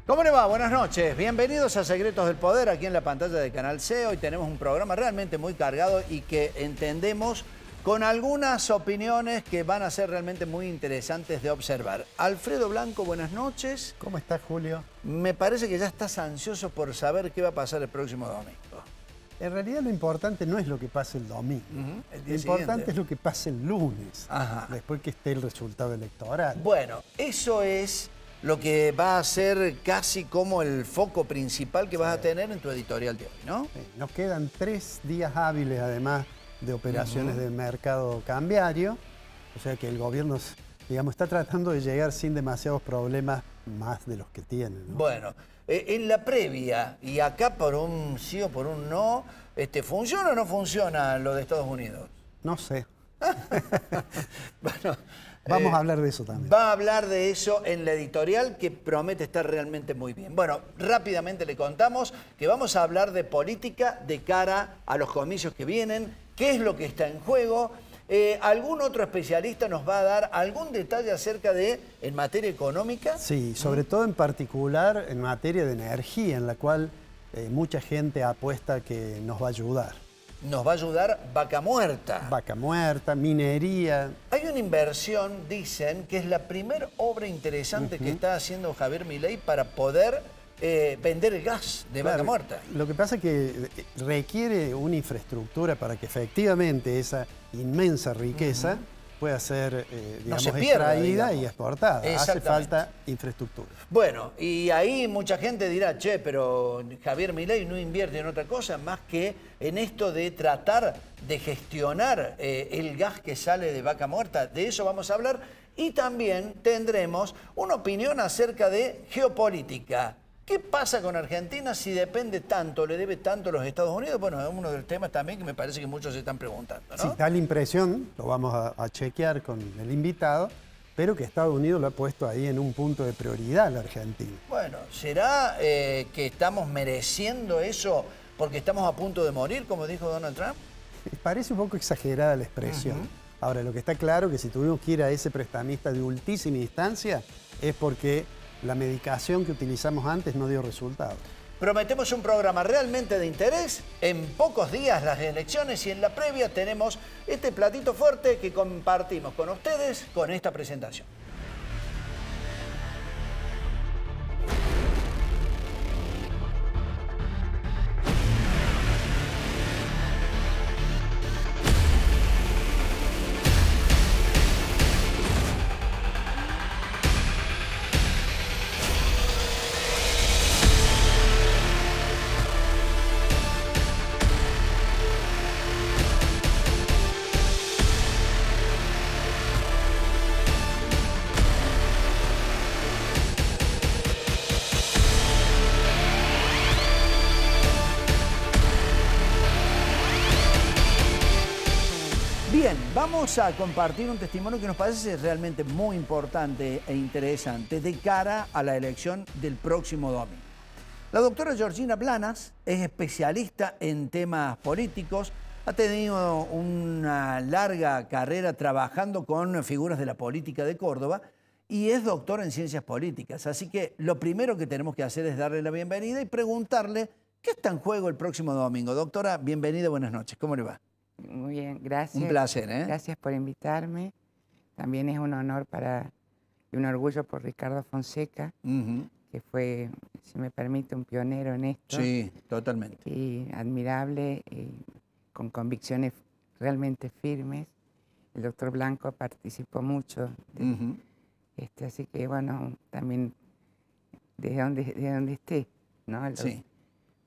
¿Cómo le va? Buenas noches. Bienvenidos a Secretos del Poder, aquí en la pantalla de Canal C. Hoy tenemos un programa realmente muy cargado y que entendemos con algunas opiniones que van a ser realmente muy interesantes de observar. Alfredo Blanco, buenas noches. ¿Cómo estás, Julio? Me parece que ya estás ansioso por saber qué va a pasar el próximo domingo. En realidad lo importante no es lo que pase el domingo. El Lo día importante siguiente es lo que pase el lunes, después que esté el resultado electoral. Bueno, eso es lo que va a ser casi como el foco principal que vas a tener en tu editorial de hoy, ¿no? Sí, nos quedan 3 días hábiles, además de operaciones de mercado cambiario. O sea que el gobierno, digamos, está tratando de llegar sin demasiados problemas más de los que tiene, ¿no? Bueno, en la previa, y acá por un sí o por un no, ¿funciona o no funciona lo de Estados Unidos? No sé. Bueno, vamos a hablar de eso también. Va a hablar de eso en la editorial, que promete estar realmente muy bien. Bueno, rápidamente le contamos que vamos a hablar de política de cara a los comicios que vienen, qué es lo que está en juego. ¿Algún otro especialista nos va a dar algún detalle acerca de, en materia económica? Sí, sobre todo en particular en materia de energía, en la cual mucha gente apuesta que nos va a ayudar. Nos va a ayudar Vaca Muerta. Vaca Muerta, minería. Hay una inversión, dicen, que es la primera obra interesante que está haciendo Javier Milei para poder vender el gas de Vaca Muerta. Lo que pasa es que requiere una infraestructura para que efectivamente esa inmensa riqueza pueda ser digamos, no se pierda, extraída y exportada. Hace falta infraestructura. Bueno, y ahí mucha gente dirá, che, pero Javier Milei no invierte en otra cosa más que en esto de tratar de gestionar el gas que sale de Vaca Muerta. De eso vamos a hablar. Y también tendremos una opinión acerca de geopolítica. ¿Qué pasa con Argentina si depende tanto, le debe tanto a los Estados Unidos? Bueno, es uno de los temas también que me parece que muchos se están preguntando, ¿no? Sí, da la impresión, lo vamos a chequear con el invitado, pero que Estados Unidos lo ha puesto ahí en un punto de prioridad a la Argentina. Bueno, ¿será que estamos mereciendo eso porque estamos a punto de morir, como dijo Donald Trump? Parece un poco exagerada la expresión. Ahora, lo que está claro es que si tuvimos que ir a ese prestamista de ultísima instancia es porque la medicación que utilizamos antes no dio resultado. Prometemos un programa realmente de interés. En pocos días las elecciones y en la previa tenemos este platito fuerte que compartimos con ustedes con esta presentación. Bien, vamos a compartir un testimonio que nos parece realmente muy importante e interesante de cara a la elección del próximo domingo. La doctora Georgina Blanas es especialista en temas políticos, ha tenido una larga carrera trabajando con figuras de la política de Córdoba y es doctora en ciencias políticas. Así que lo primero que tenemos que hacer es darle la bienvenida y preguntarle qué está en juego el próximo domingo. Doctora, bienvenida, buenas noches. ¿Cómo le va? Muy bien, gracias. Un placer, ¿eh? Gracias por invitarme. También es un honor y un orgullo por Ricardo Fonseca, que fue, si me permite, un pionero en esto. Sí, totalmente. Y admirable, y con convicciones realmente firmes. El doctor Blanco participó mucho. Así que, bueno, también desde donde esté, ¿no?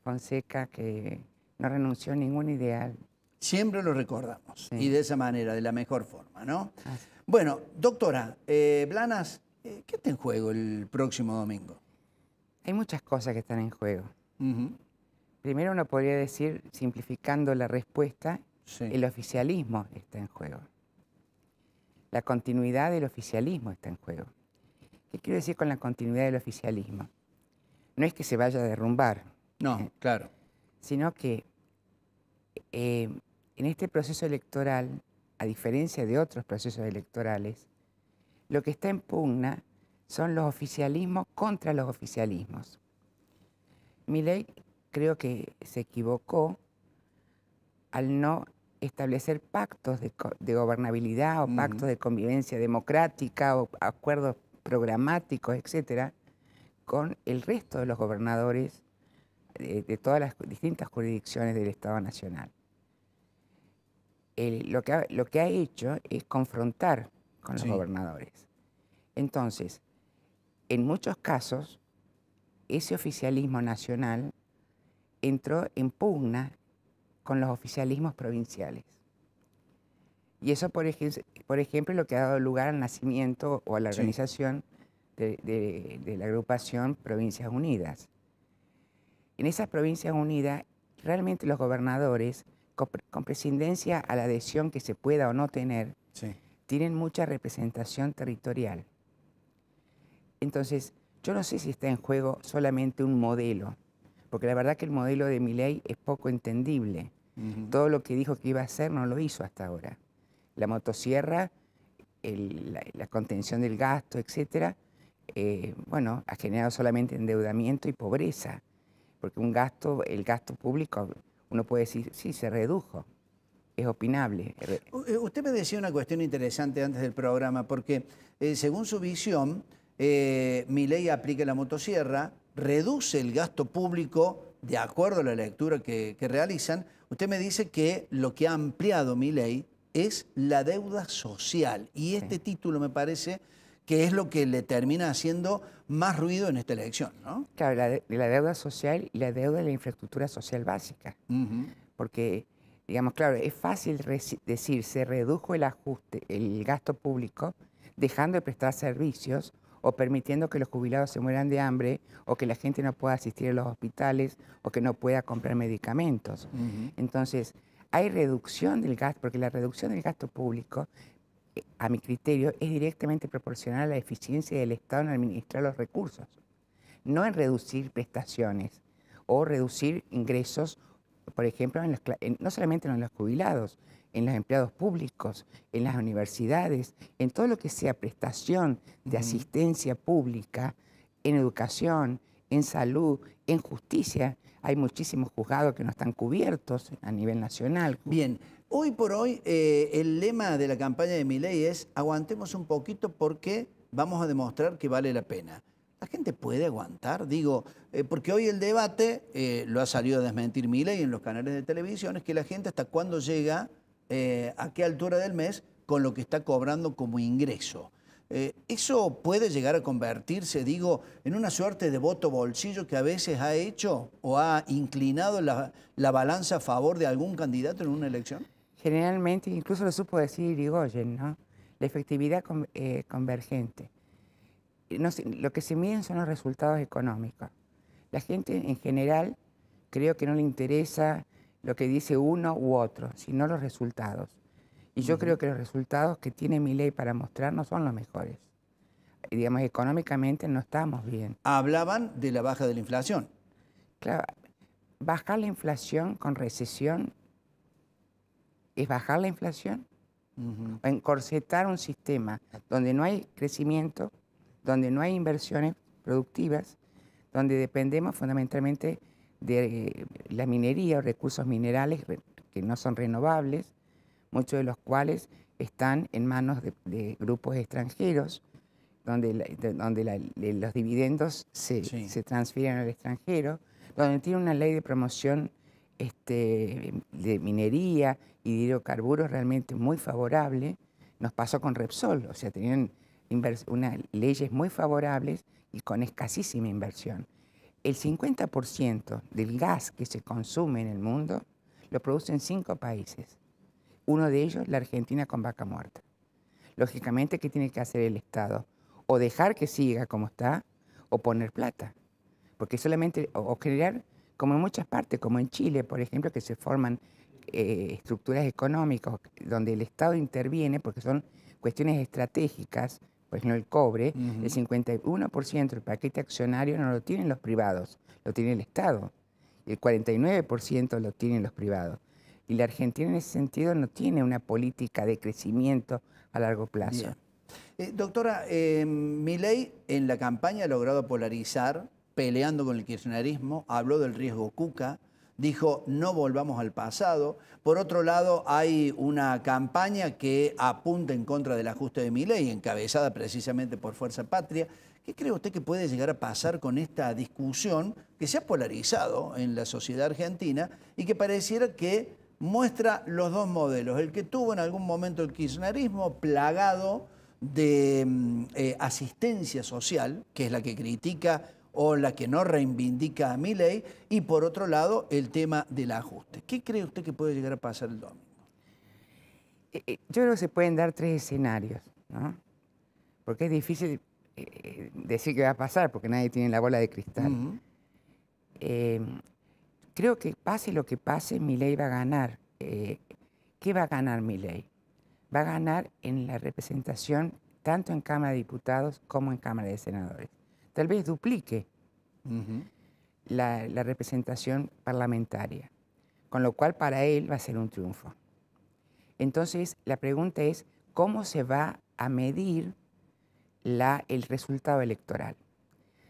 Fonseca, que no renunció a ningún ideal. Siempre lo recordamos, sí. Y de esa manera, de la mejor forma, ¿no? Así. Bueno, doctora Blanas, ¿qué está en juego el próximo domingo? Hay muchas cosas que están en juego. Primero uno podría decir, simplificando la respuesta, el oficialismo está en juego. La continuidad del oficialismo está en juego. ¿Qué quiero decir con la continuidad del oficialismo? No es que se vaya a derrumbar. No, claro. Sino que en este proceso electoral, a diferencia de otros procesos electorales, lo que está en pugna son los oficialismos contra los oficialismos. Milei creo que se equivocó al no establecer pactos de gobernabilidad o pactos de convivencia democrática o acuerdos programáticos, etcétera, con el resto de los gobernadores de todas las distintas jurisdicciones del Estado Nacional. Lo que ha hecho es confrontar con los gobernadores. Entonces, en muchos casos, ese oficialismo nacional entró en pugna con los oficialismos provinciales. Y eso, por ejemplo, es lo que ha dado lugar al nacimiento o a la organización de la agrupación Provincias Unidas. En esas Provincias Unidas, realmente los gobernadores, con prescindencia a la adhesión que se pueda o no tener, tienen mucha representación territorial. Entonces, yo no sé si está en juego solamente un modelo, porque la verdad que el modelo de Milei es poco entendible. Todo lo que dijo que iba a hacer no lo hizo hasta ahora. La motosierra, la contención del gasto, etcétera, bueno, ha generado solamente endeudamiento y pobreza, porque el gasto público, uno puede decir, sí, se redujo, es opinable. Usted me decía una cuestión interesante antes del programa, porque según su visión, Milei aplica la motosierra, reduce el gasto público de acuerdo a la lectura que realizan. Usted me dice que lo que ha ampliado Milei es la deuda social, y este título me parece que es lo que le termina haciendo más ruido en esta elección, ¿no? Claro, la deuda social y la deuda de la infraestructura social básica. Porque, digamos, claro, es fácil decir, se redujo el gasto público, dejando de prestar servicios o permitiendo que los jubilados se mueran de hambre o que la gente no pueda asistir a los hospitales o que no pueda comprar medicamentos. Entonces, hay reducción del gasto, porque la reducción del gasto público, a mi criterio, es directamente proporcional a la eficiencia del Estado en administrar los recursos, no en reducir prestaciones o reducir ingresos, por ejemplo, no solamente en los jubilados, en los empleados públicos, en las universidades, en todo lo que sea prestación de asistencia pública, en educación, en salud, en justicia. Hay muchísimos juzgados que no están cubiertos a nivel nacional. Bien, hoy por hoy el lema de la campaña de Milei es aguantemos un poquito porque vamos a demostrar que vale la pena. ¿La gente puede aguantar? Digo, porque hoy el debate, lo ha salido a desmentir Milei en los canales de televisión, es que la gente hasta cuándo llega, a qué altura del mes, con lo que está cobrando como ingreso. ¿Eso puede llegar a convertirse, digo, en una suerte de voto bolsillo que a veces ha hecho o ha inclinado la balanza a favor de algún candidato en una elección? Generalmente, incluso lo supo decir Irigoyen, ¿no? La efectividad convergente. Lo que se miden son los resultados económicos. La gente en general creo que no le interesa lo que dice uno u otro, sino los resultados. Y yo creo que los resultados que tiene Milei para mostrar no son los mejores. Digamos, económicamente no estamos bien. Hablaban de la baja de la inflación. Claro, bajar la inflación con recesión es bajar la inflación. O encorsetar un sistema donde no hay crecimiento, donde no hay inversiones productivas, donde dependemos fundamentalmente de la minería o recursos minerales que no son renovables, muchos de los cuales están en manos de grupos extranjeros, donde los dividendos se transfieren al extranjero, donde tiene una ley de promoción de minería y de hidrocarburos realmente muy favorable. Nos pasó con Repsol, o sea, tenían unas leyes muy favorables y con escasísima inversión. El 50% del gas que se consume en el mundo lo producen 5 países. Uno de ellos, la Argentina, con vaca muerta. Lógicamente, ¿qué tiene que hacer el Estado? O dejar que siga como está, o poner plata. Porque solamente, o generar, como en muchas partes, como en Chile, por ejemplo, que se forman estructuras económicas donde el Estado interviene, porque son cuestiones estratégicas, por ejemplo, el cobre, el 51% del paquete accionario no lo tienen los privados, lo tiene el Estado. El 49% lo tienen los privados. Y la Argentina en ese sentido no tiene una política de crecimiento a largo plazo. Doctora, Milei en la campaña ha logrado polarizar, peleando con el kirchnerismo, habló del riesgo Cuca, dijo no volvamos al pasado. Por otro lado, hay una campaña que apunta en contra del ajuste de Milei, encabezada precisamente por Fuerza Patria. ¿Qué cree usted que puede llegar a pasar con esta discusión que se ha polarizado en la sociedad argentina y que pareciera que muestra los dos modelos? El que tuvo en algún momento el kirchnerismo plagado de asistencia social, que es la que critica o la que no reivindica a Milei, y por otro lado el tema del ajuste. ¿Qué cree usted que puede llegar a pasar el domingo? Yo creo que se pueden dar tres escenarios, ¿no? Porque es difícil decir qué va a pasar, porque nadie tiene la bola de cristal. Creo que pase lo que pase, Milei va a ganar. ¿Qué va a ganar Milei? Va a ganar en la representación tanto en Cámara de Diputados como en Cámara de Senadores. Tal vez duplique la representación parlamentaria, con lo cual para él va a ser un triunfo. Entonces, la pregunta es, ¿cómo se va a medir el resultado electoral?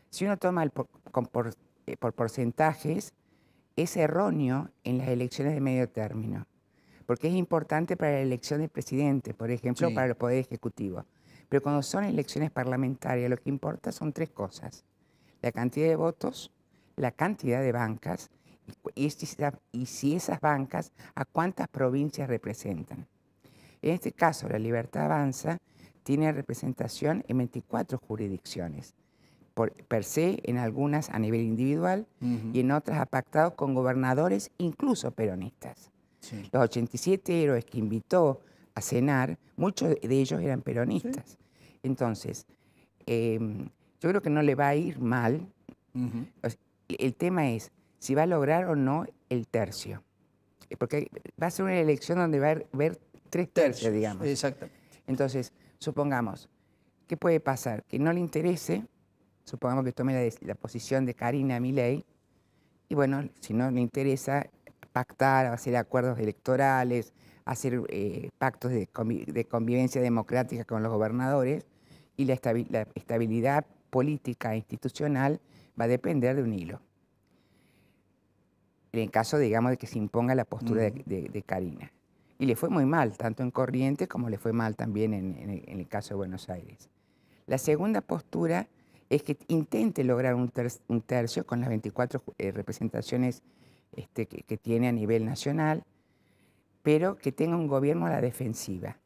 Si uno toma por porcentajes, es erróneo en las elecciones de medio término, porque es importante para la elección del presidente, por ejemplo, para el Poder Ejecutivo. Pero cuando son elecciones parlamentarias, lo que importa son tres cosas: la cantidad de votos, la cantidad de bancas y si esas bancas a cuántas provincias representan. En este caso, la Libertad Avanza tiene representación en 24 jurisdicciones, per se, en algunas a nivel individual y en otras ha pactado con gobernadores, incluso peronistas. Sí. Los 87 héroes que invitó a cenar, muchos de ellos eran peronistas. Sí. Entonces, yo creo que no le va a ir mal. El tema es si va a lograr o no el tercio. Porque va a ser una elección donde va a haber tres tercios, digamos. Exactamente. Entonces, supongamos, ¿qué puede pasar? Que no le interese, supongamos que tome la posición de Karina Milei, y bueno, si no le interesa pactar, hacer acuerdos electorales, hacer pactos de convivencia democrática con los gobernadores, y la estabilidad política e institucional va a depender de un hilo. En el caso, digamos, de que se imponga la postura de Karina. Y le fue muy mal, tanto en Corrientes como le fue mal también en el caso de Buenos Aires. La segunda postura es que intente lograr un tercio con las 24 representaciones que tiene a nivel nacional, pero que tenga un gobierno a la defensiva.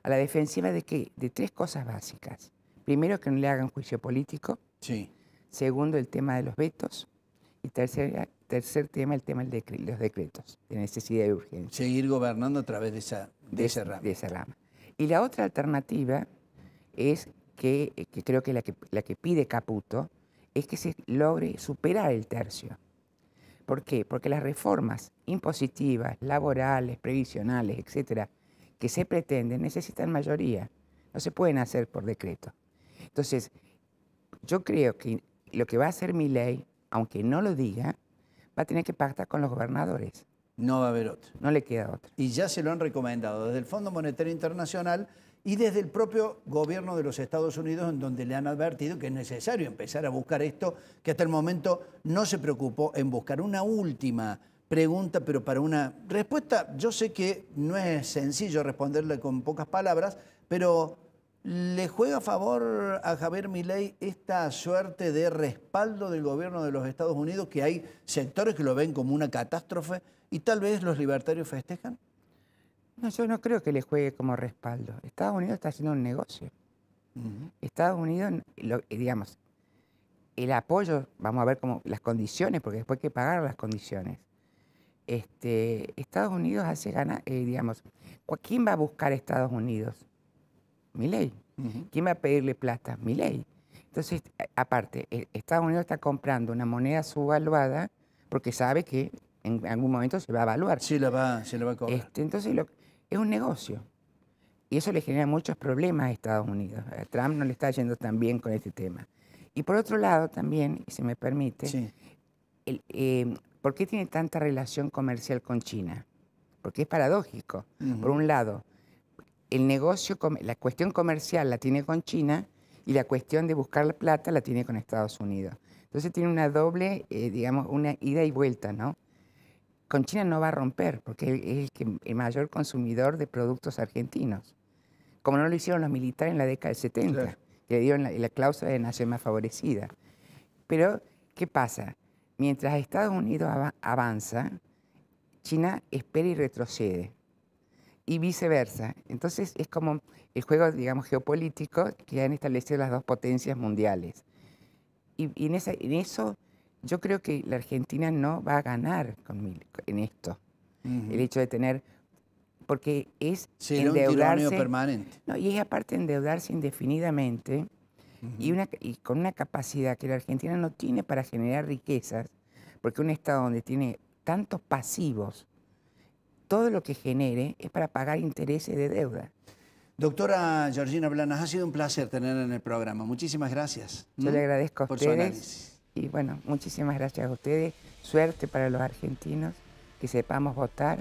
¿A la defensiva de qué? De tres cosas básicas. Primero, que no le hagan juicio político. Sí. Segundo, el tema de los vetos. Y tercer tema, el tema de los decretos, de necesidad y urgencia. Seguir gobernando a través de esa rama. Y la otra alternativa es que creo que la que pide Caputo es que se logre superar el tercio. ¿Por qué? Porque las reformas impositivas, laborales, previsionales, etcétera, que se pretenden necesitan mayoría. No se pueden hacer por decreto. Entonces, yo creo que lo que va a hacer Milei, aunque no lo diga, va a tener que pactar con los gobernadores. No va a haber otra. No le queda otra. Y ya se lo han recomendado desde el Fondo Monetario Internacional y desde el propio gobierno de los Estados Unidos, en donde le han advertido que es necesario empezar a buscar esto, que hasta el momento no se preocupó en buscar. Una última pregunta, pero para una respuesta, yo sé que no es sencillo responderle con pocas palabras, pero ¿le juega a favor a Javier Milei esta suerte de respaldo del gobierno de los Estados Unidos, que hay sectores que lo ven como una catástrofe y tal vez los libertarios festejan? No, yo no creo que le juegue como respaldo. Estados Unidos está haciendo un negocio. Estados Unidos, digamos, el apoyo, vamos a ver cómo las condiciones, porque después hay que pagar las condiciones. Estados Unidos hace ganar, digamos, ¿quién va a buscar a Estados Unidos? Milei. ¿Quién va a pedirle plata? Milei. Entonces, aparte, Estados Unidos está comprando una moneda subvaluada porque sabe que en algún momento se va a evaluar. Sí, se la va a cobrar. Entonces, es un negocio. Y eso le genera muchos problemas a Estados Unidos. A Trump no le está yendo tan bien con este tema. Y por otro lado, también, si me permite, ¿por qué tiene tanta relación comercial con China? porque es paradójico. Por un lado, el negocio, la cuestión comercial la tiene con China y la cuestión de buscar la plata la tiene con Estados Unidos. Entonces tiene una doble, digamos, una ida y vuelta, ¿no? Con China no va a romper, porque es el mayor consumidor de productos argentinos. Como no lo hicieron los militares en la década del 70, claro, que le dieron la cláusula de nación más favorecida. Pero, ¿qué pasa? Mientras Estados Unidos avanza, China espera y retrocede. Y viceversa. Entonces es como el juego, digamos, geopolítico que han establecido las dos potencias mundiales. Y en eso yo creo que la Argentina no va a ganar en esto. El hecho de tener... Porque es endeudarse... Un permanente. No, y es aparte endeudarse indefinidamente y con una capacidad que la Argentina no tiene para generar riquezas, porque un Estado donde tiene tantos pasivos, todo lo que genere es para pagar intereses de deuda. Doctora Georgina Blanes, ha sido un placer tenerla en el programa. Muchísimas gracias. Yo le agradezco a por ustedes. Su análisis. Y bueno, muchísimas gracias a ustedes. Suerte para los argentinos, que sepamos votar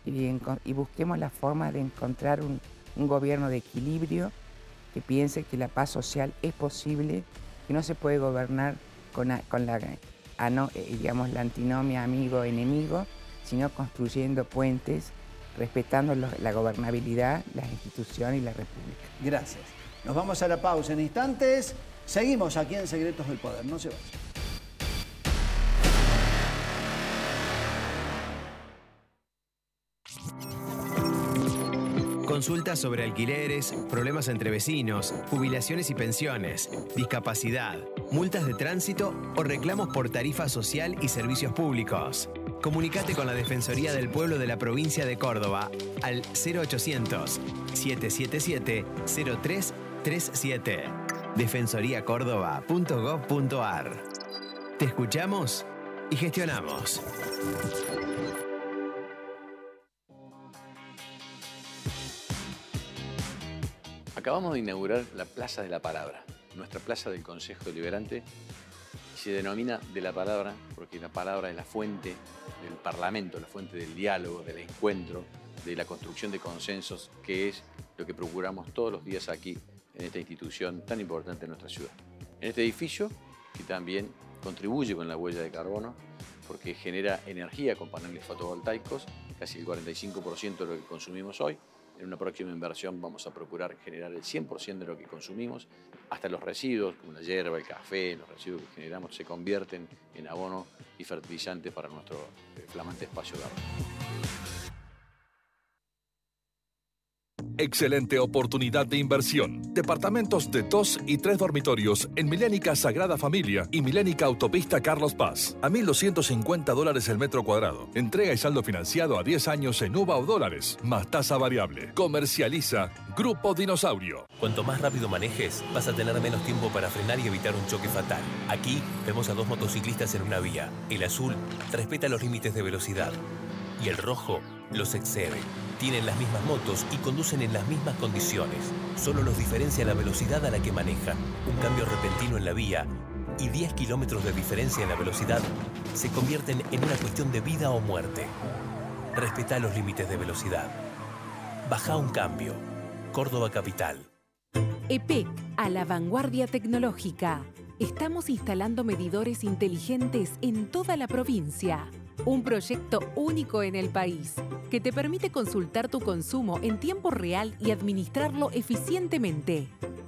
y busquemos la forma de encontrar un gobierno de equilibrio que piense que la paz social es posible, que no se puede gobernar con la antinomia amigo-enemigo, sino construyendo puentes, respetando la gobernabilidad, las instituciones y la república. Gracias. Nos vamos a la pausa en instantes. Seguimos aquí en Secretos del Poder. No se vayan. Consultas sobre alquileres, problemas entre vecinos, jubilaciones y pensiones, discapacidad, multas de tránsito o reclamos por tarifa social y servicios públicos. Comunicate con la Defensoría del Pueblo de la provincia de Córdoba al 0800-777-0337. defensoriacórdoba.gov.ar. Te escuchamos y gestionamos. Acabamos de inaugurar la Plaza de la Palabra, nuestra plaza del Consejo Deliberante. Se denomina de la palabra porque la palabra es la fuente del Parlamento, la fuente del diálogo, del encuentro, de la construcción de consensos, que es lo que procuramos todos los días aquí en esta institución tan importante en nuestra ciudad. En este edificio, que también contribuye con la huella de carbono, porque genera energía con paneles fotovoltaicos, casi el 45% de lo que consumimos hoy. En una próxima inversión vamos a procurar generar el 100% de lo que consumimos, hasta los residuos, como la hierba, el café, los residuos que generamos se convierten en abono y fertilizante para nuestro flamante espacio verde. Excelente oportunidad de inversión. Departamentos de 2 y 3 dormitorios en Milénica Sagrada Familia y Milénica Autopista Carlos Paz. A $1.250 el metro cuadrado. Entrega y saldo financiado a 10 años en UVA o dólares, más tasa variable. Comercializa Grupo Dinosaurio. Cuanto más rápido manejes, vas a tener menos tiempo para frenar y evitar un choque fatal. Aquí vemos a 2 motociclistas en una vía. El azul respeta los límites de velocidad y el rojo los excede. Tienen las mismas motos y conducen en las mismas condiciones. Solo los diferencia la velocidad a la que manejan. Un cambio repentino en la vía y 10 kilómetros de diferencia en la velocidad se convierten en una cuestión de vida o muerte. Respetá los límites de velocidad. Baja un cambio. Córdoba Capital. EPEC, a la vanguardia tecnológica. Estamos instalando medidores inteligentes en toda la provincia. Un proyecto único en el país, que te permite consultar tu consumo en tiempo real y administrarlo eficientemente.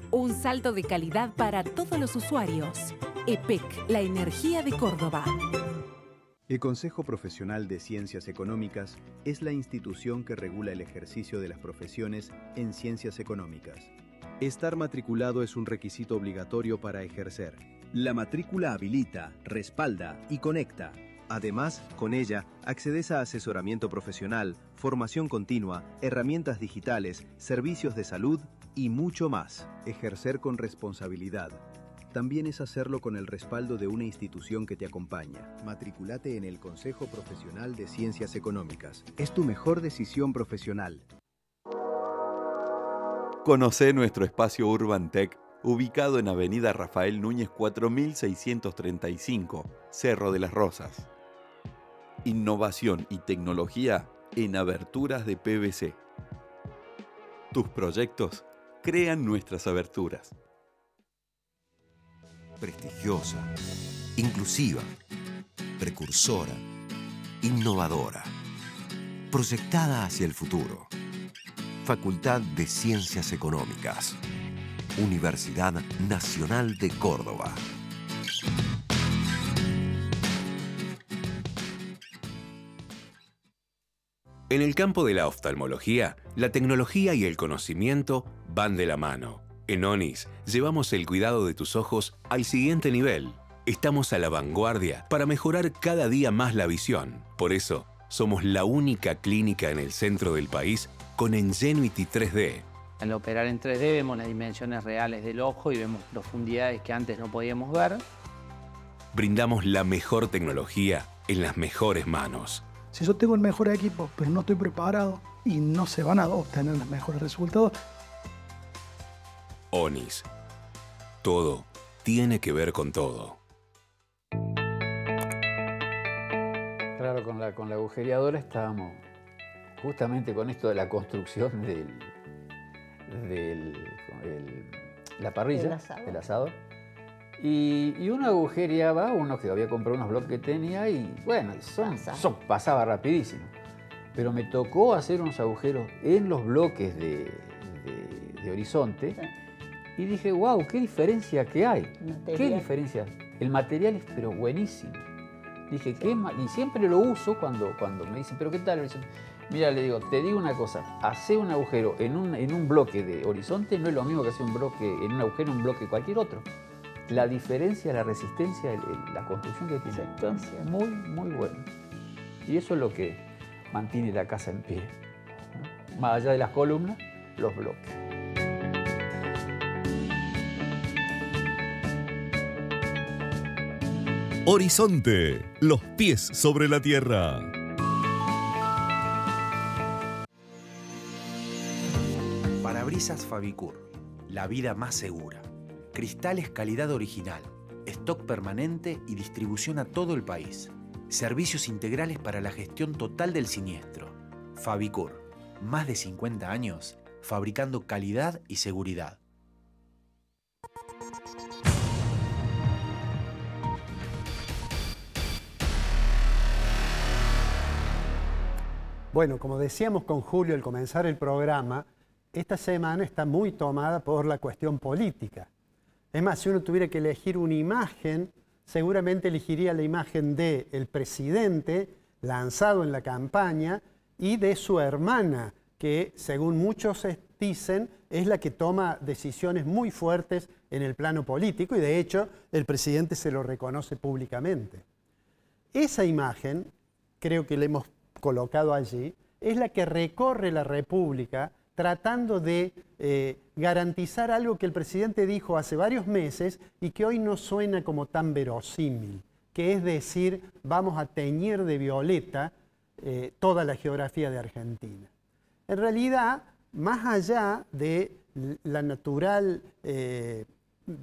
Un salto de calidad para todos los usuarios. EPEC, la energía de Córdoba. El Consejo Profesional de Ciencias Económicas es la institución que regula el ejercicio de las profesiones en ciencias económicas. Estar matriculado es un requisito obligatorio para ejercer. La matrícula habilita, respalda y conecta. Además, con ella, accedes a asesoramiento profesional, formación continua, herramientas digitales, servicios de salud y mucho más. Ejercer con responsabilidad. También es hacerlo con el respaldo de una institución que te acompaña. Matriculate en el Consejo Profesional de Ciencias Económicas. Es tu mejor decisión profesional. Conocé nuestro espacio Urban Tech, ubicado en Avenida Rafael Núñez 4635, Cerro de las Rosas. Innovación y tecnología en aberturas de PVC. Tus proyectos crean nuestras aberturas. Prestigiosa, inclusiva, precursora, innovadora, proyectada hacia el futuro. Facultad de Ciencias Económicas. Universidad Nacional de Córdoba. En el campo de la oftalmología, la tecnología y el conocimiento van de la mano. En ONIS llevamos el cuidado de tus ojos al siguiente nivel. Estamos a la vanguardia para mejorar cada día más la visión. Por eso, somos la única clínica en el centro del país con Ingenuity 3D. Al operar en 3D vemos las dimensiones reales del ojo y vemos profundidades que antes no podíamos ver. Brindamos la mejor tecnología en las mejores manos. Si yo tengo el mejor equipo, pero no estoy preparado y no se van a obtener los mejores resultados. ONIS. Todo tiene que ver con todo. Claro, con la agujereadora estábamos justamente con esto de la construcción la parrilla, del asador. Y uno agujereaba, uno que había comprado unos bloques que tenía y bueno, pasaba rapidísimo. Pero me tocó hacer unos agujeros en los bloques de horizonte y dije, wow, qué diferencia que hay. Qué diferencia. El material es pero buenísimo. Dije, y siempre lo uso cuando me dicen, pero ¿qué tal? Dicen, mira, le digo, te digo una cosa, hacer un agujero en un bloque de horizonte no es lo mismo que hacer un bloque cualquier otro. La diferencia, la resistencia, la construcción que tiene es muy, muy buena. Y eso es lo que mantiene la casa en pie, ¿no? Más allá de las columnas, los bloques. Horizonte, los pies sobre la tierra. Parabrisas Fabicur, la vida más segura. Cristales calidad original, stock permanente y distribución a todo el país. Servicios integrales para la gestión total del siniestro. Fabicur, más de 50 años fabricando calidad y seguridad. Bueno, como decíamos con Julio al comenzar el programa, esta semana está muy tomada por la cuestión política. Es más, si uno tuviera que elegir una imagen, seguramente elegiría la imagen del presidente lanzado en la campaña y de su hermana, que según muchos dicen es la que toma decisiones muy fuertes en el plano político y de hecho el presidente se lo reconoce públicamente. Esa imagen, creo que la hemos colocado allí, es la que recorre la República tratando de garantizar algo que el presidente dijo hace varios meses y que hoy no suena como tan verosímil, que es decir, vamos a teñir de violeta toda la geografía de Argentina. En realidad, más allá de la natural,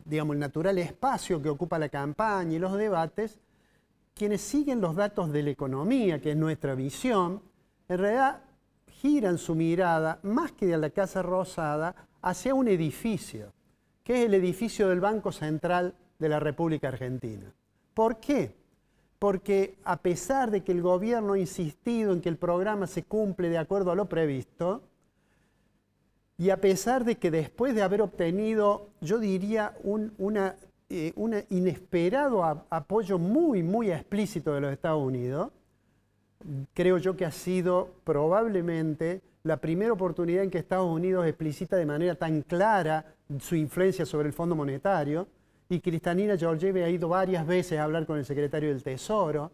digamos, el natural espacio que ocupa la campaña y los debates, quienes siguen los datos de la economía, que es nuestra visión, en realidad giran su mirada, más que de la Casa Rosada, hacia un edificio, que es el edificio del Banco Central de la República Argentina. ¿Por qué? Porque a pesar de que el gobierno ha insistido en que el programa se cumple de acuerdo a lo previsto, y a pesar de que después de haber obtenido, yo diría, un inesperado apoyo muy explícito de los Estados Unidos, creo yo que ha sido probablemente la primera oportunidad en que Estados Unidos explicita de manera tan clara su influencia sobre el Fondo Monetario, y Kristalina Georgieva ha ido varias veces a hablar con el secretario del Tesoro.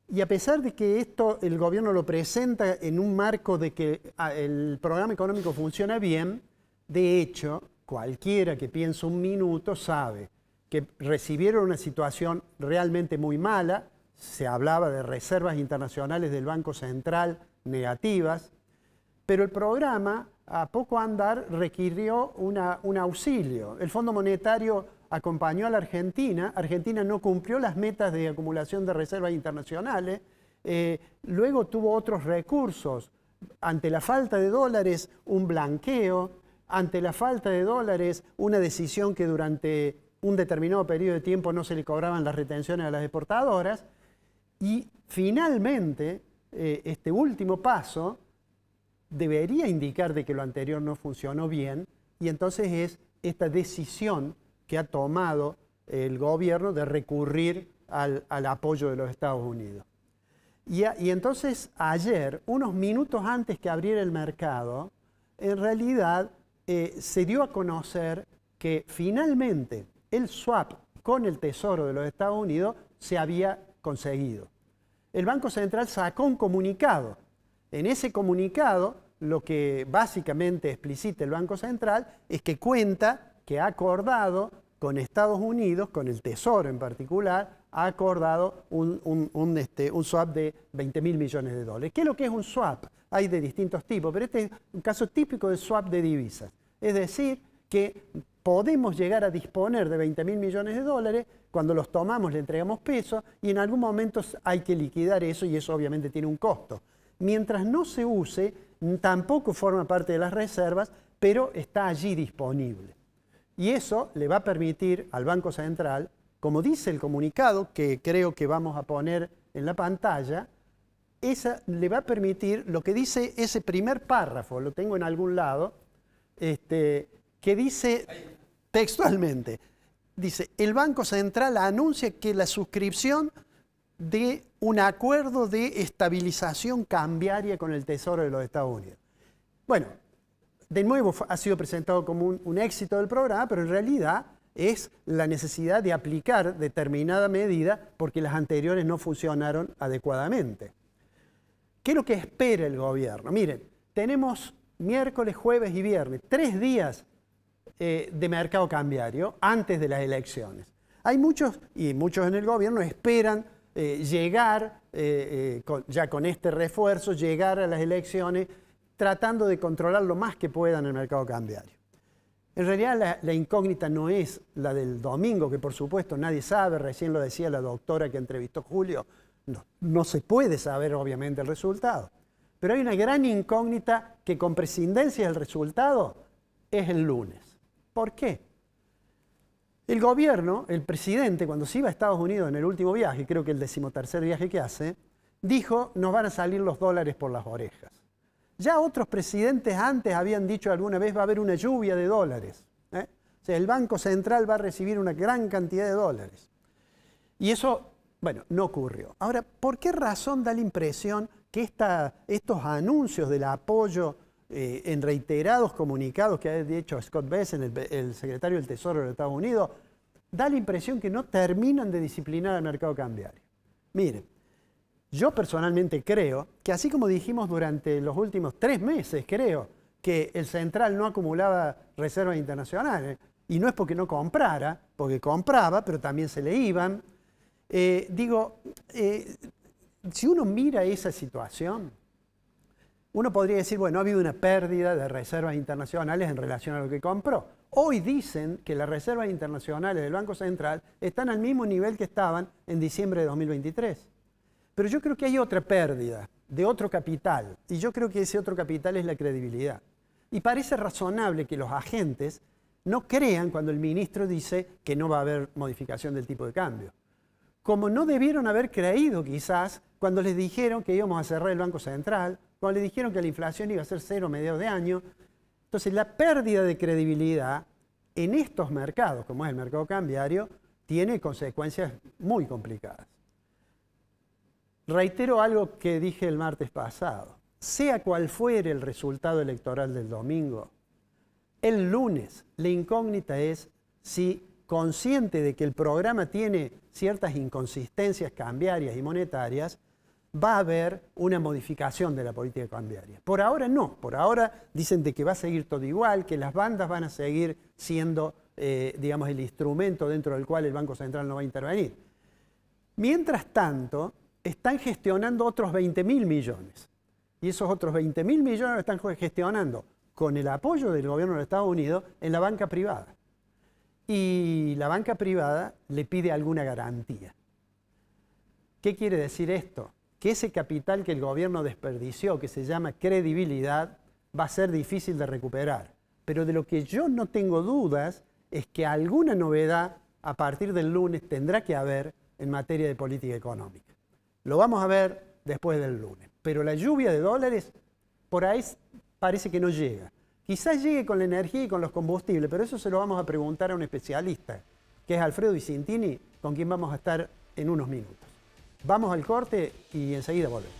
Y a pesar de que esto el gobierno lo presenta en un marco de que el programa económico funciona bien, de hecho, cualquiera que piense un minuto sabe que recibieron una situación realmente muy mala. Se hablaba de reservas internacionales del Banco Central negativas, pero el programa, a poco andar, requirió un auxilio. El Fondo Monetario acompañó a la Argentina. Argentina no cumplió las metas de acumulación de reservas internacionales Luego tuvo otros recursos. Ante la falta de dólares, un blanqueo. Ante la falta de dólares, una decisión que durante un determinado periodo de tiempo no se le cobraban las retenciones a las exportadoras. Y finalmente, este último paso debería indicar de que lo anterior no funcionó bien, y entonces es esta decisión que ha tomado el gobierno de recurrir al apoyo de los Estados Unidos. Y entonces ayer, unos minutos antes que abriera el mercado, en realidad se dio a conocer que finalmente el swap con el Tesoro de los Estados Unidos se había conseguido. El Banco Central sacó un comunicado. En ese comunicado, lo que básicamente explicita el Banco Central es que cuenta que ha acordado con Estados Unidos, con el Tesoro en particular, ha acordado un swap de 20.000 millones de dólares. ¿Qué es lo que es un swap? Hay de distintos tipos, pero este es un caso típico de swap de divisas. Es decir, que podemos llegar a disponer de 20.000 millones de dólares, cuando los tomamos le entregamos pesos y en algún momento hay que liquidar eso y eso obviamente tiene un costo. Mientras no se use, tampoco forma parte de las reservas, pero está allí disponible. Y eso le va a permitir al Banco Central, como dice el comunicado, que creo que vamos a poner en la pantalla, le va a permitir lo que dice ese primer párrafo, lo tengo en algún lado, que dice textualmente, dice, el Banco Central anuncia que la suscripción de un acuerdo de estabilización cambiaria con el Tesoro de los Estados Unidos. Bueno, de nuevo ha sido presentado como un éxito del programa, pero en realidad es la necesidad de aplicar determinada medida porque las anteriores no funcionaron adecuadamente. ¿Qué es lo que espera el gobierno? Miren, tenemos miércoles, jueves y viernes, 3 días de mercado cambiario antes de las elecciones. Hay muchos, y muchos en el gobierno, esperan llegar, ya con este refuerzo, llegar a las elecciones tratando de controlar lo más que puedan el mercado cambiario. En realidad la incógnita no es la del domingo, que por supuesto nadie sabe, recién lo decía la doctora que entrevistó Julio, no se puede saber obviamente el resultado. Pero hay una gran incógnita que con prescindencia del resultado es el lunes. ¿Por qué? El gobierno, el presidente, cuando se iba a Estados Unidos en el último viaje, creo que el 13º viaje que hace, dijo, nos van a salir los dólares por las orejas. Ya otros presidentes antes habían dicho alguna vez va a haber una lluvia de dólares. O sea, el Banco Central va a recibir una gran cantidad de dólares. Y eso, bueno, no ocurrió. Ahora, ¿por qué razón da la impresión que estos anuncios del apoyo en reiterados comunicados que ha hecho Scott Bessent, el secretario del Tesoro de los Estados Unidos, da la impresión que no terminan de disciplinar el mercado cambiario? Miren, yo personalmente creo que así como dijimos durante los últimos 3 meses, creo que el Central no acumulaba reservas internacionales, y no es porque no comprara, porque compraba, pero también se le iban. Si uno mira esa situación, uno podría decir, bueno, ha habido una pérdida de reservas internacionales en relación a lo que compró. Hoy dicen que las reservas internacionales del Banco Central están al mismo nivel que estaban en diciembre de 2023. Pero yo creo que hay otra pérdida de otro capital, y yo creo que ese otro capital es la credibilidad. Y parece razonable que los agentes no crean cuando el ministro dice que no va a haber modificación del tipo de cambio. Como no debieron haber creído quizás cuando les dijeron que íbamos a cerrar el Banco Central, cuando les dijeron que la inflación iba a ser 0 a mediados de año. Entonces la pérdida de credibilidad en estos mercados, como es el mercado cambiario, tiene consecuencias muy complicadas. Reitero algo que dije el martes pasado. Sea cual fuere el resultado electoral del domingo, el lunes la incógnita es si, consciente de que el programa tiene ciertas inconsistencias cambiarias y monetarias, va a haber una modificación de la política cambiaria. Por ahora no, por ahora dicen de que va a seguir todo igual, que las bandas van a seguir siendo, digamos, el instrumento dentro del cual el Banco Central no va a intervenir. Mientras tanto, están gestionando otros 20.000 millones. Y esos otros 20.000 millones lo están gestionando con el apoyo del gobierno de Estados Unidos en la banca privada. Y la banca privada le pide alguna garantía. ¿Qué quiere decir esto? que ese capital que el gobierno desperdició, que se llama credibilidad, va a ser difícil de recuperar. Pero de lo que yo no tengo dudas es que alguna novedad a partir del lunes tendrá que haber en materia de política económica. Lo vamos a ver después del lunes. Pero la lluvia de dólares por ahí parece que no llega. Quizás llegue con la energía y con los combustibles, pero eso se lo vamos a preguntar a un especialista, que es Alfredo Vicentini, con quien vamos a estar en unos minutos. Vamos al corte y enseguida volvemos.